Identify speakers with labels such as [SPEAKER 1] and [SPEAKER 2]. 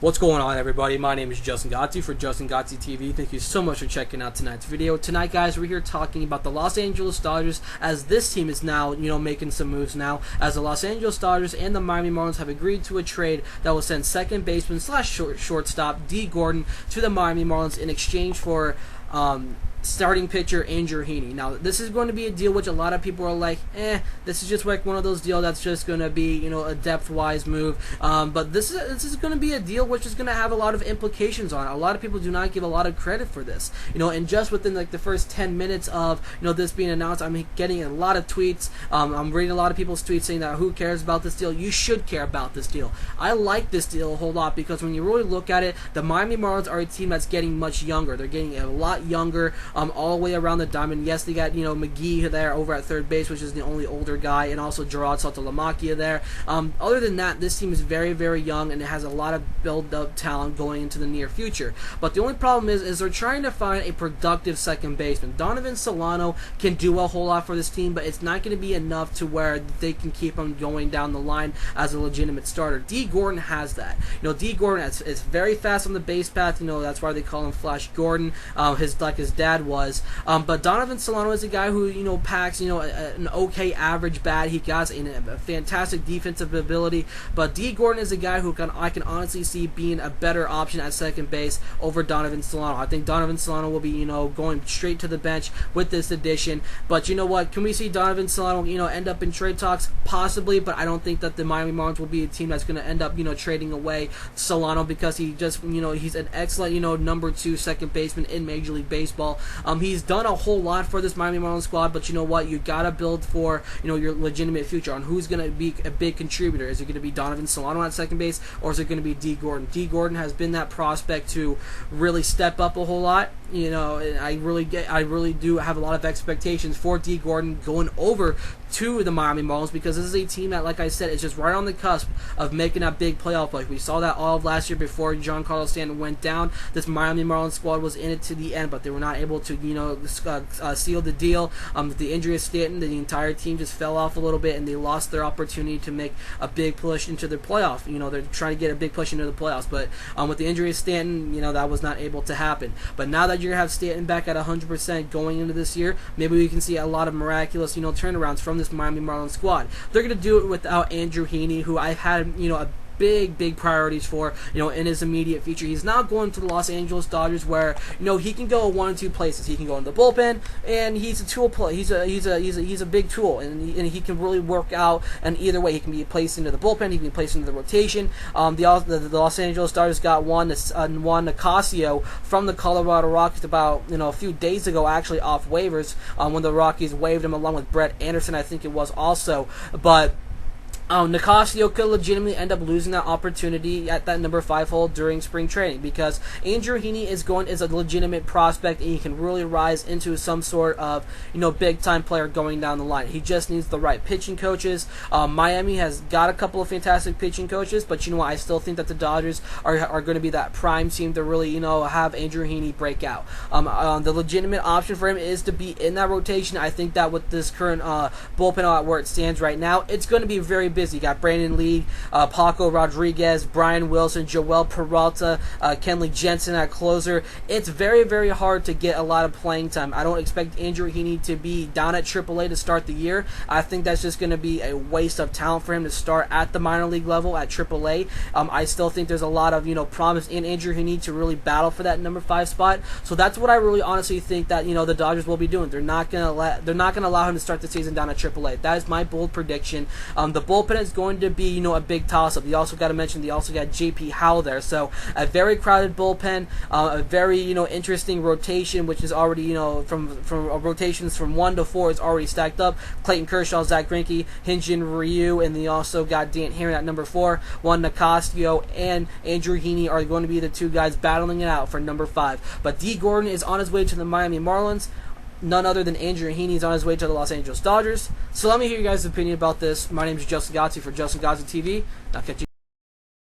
[SPEAKER 1] What's going on, everybody? My name is Justin Godsey for Justin Godsey TV. Thank you so much for checking out tonight's video. Tonight, guys, we're here talking about the Los Angeles Dodgers, as this team is now, making some moves now, as the Los Angeles Dodgers and the Miami Marlins have agreed to a trade that will send second baseman slash shortstop Dee Gordon to the Miami Marlins in exchange for starting pitcher Andrew Heaney. Now, this is going to be a deal which a lot of people are like, this is just like one of those deals that's just going to be, a depth-wise move. But this is going to be a deal which is going to have a lot of implications on it. A lot of people do not give a lot of credit for this. And just within like the first 10 minutes of, this being announced, I'm getting a lot of tweets. I'm reading a lot of people's tweets saying that who cares about this deal? You should care about this deal. I like this deal a whole lot because when you really look at it, the Miami Marlins are a team that's getting much younger. They're getting a lot younger. All the way around the diamond. Yes, they got, McGee there over at third base, which is the only older guy, and also Gerard Saltalamacchia there. Other than that, this team is very, very young, and it has a lot of build-up talent going into the near future. But the only problem is they're trying to find a productive second baseman. Donovan Solano can do a whole lot for this team, but it's not going to be enough to where they can keep him going down the line as a legitimate starter. Dee Gordon has that. Dee Gordon is very fast on the base path. That's why they call him Flash Gordon, his dad was. But Donovan Solano is a guy who, packs, an okay average bat. He got a fantastic defensive ability. But Dee Gordon is a guy who I can honestly see being a better option at second base over Donovan Solano. I think Donovan Solano will be, going straight to the bench with this addition. But you know what? Can we see Donovan Solano, end up in trade talks? Possibly, but I don't think that the Miami Marlins will be a team that's going to end up, trading away Solano because he just, he's an excellent, number 2 second baseman in Major League Baseball. He's done a whole lot for this Miami Marlins squad, but you know what? You gotta build for your legitimate future on who's gonna be a big contributor. Is it gonna be Donovan Solano at second base, or is it gonna be Dee Gordon? Dee Gordon has been that prospect to really step up a whole lot. And I really do have a lot of expectations for Dee Gordon going over to the Miami Marlins because this is a team that, like I said, is just right on the cusp of making that big playoff push. We saw that all of last year before Giancarlo Stanton went down. This Miami Marlins squad was in it to the end, but they were not able to, seal the deal. With the injury of Stanton, the entire team just fell off a little bit, and they lost their opportunity to make a big push into the playoff. They're trying to get a big push into the playoffs, but with the injury of Stanton, that was not able to happen. But now that you're going to have Stanton back at 100% going into this year, maybe we can see a lot of miraculous, turnarounds from this Miami Marlins squad. They're going to do it without Andrew Heaney, who I've had, a big priorities for, in his immediate future. He's now going to the Los Angeles Dodgers where, he can go one of two places. He can go in the bullpen, and he's a tool play. He's a big tool, and he can really work out. And either way, he can be placed into the bullpen. He can be placed into the rotation. The Los Angeles Dodgers got Juan Nicasio from the Colorado Rockies about a few days ago, actually off waivers, when the Rockies waived him along with Brett Anderson, I think it was also, but. Nicasio could legitimately end up losing that opportunity at that number 5 hole during spring training because Andrew Heaney is a legitimate prospect, and he can really rise into some sort of big time player going down the line. He just needs the right pitching coaches. Miami has got a couple of fantastic pitching coaches, but I still think that the Dodgers are going to be that prime team to really have Andrew Heaney break out. The legitimate option for him is to be in that rotation. I think that with this current bullpen where it stands right now, it's going to be very busy. You got Brandon Lee, Paco Rodriguez, Brian Wilson, Joel Peralta, Kenley Jensen at closer. It's very, very hard to get a lot of playing time. I don't expect Andrew Heaney to be down at AAA to start the year. I think that's just going to be a waste of talent for him to start at the minor league level at AAA. I still think there's a lot of promise in Andrew Heaney to really battle for that number 5 spot. So that's what I really honestly think that the Dodgers will be doing. They're not going to allow him to start the season down at AAA. That is my bold prediction. The bullpen is going to be, a big toss-up. You also got to mention they also got J.P. Howell there. So a very crowded bullpen, a very, interesting rotation, which is already, from rotations from 1 to 4 is already stacked up. Clayton Kershaw, Zach Greinke, Hyun-Jin Ryu, and they also got Dan Haren at number 4. Juan Nicasio and Andrew Heaney are going to be the 2 guys battling it out for number 5. But Dee Gordon is on his way to the Miami Marlins. None other than Andrew Heaney is on his way to the Los Angeles Dodgers. So let me hear your guys' opinion about this. My name is Justin Godsey for Justin Godsey TV. I'll catch you.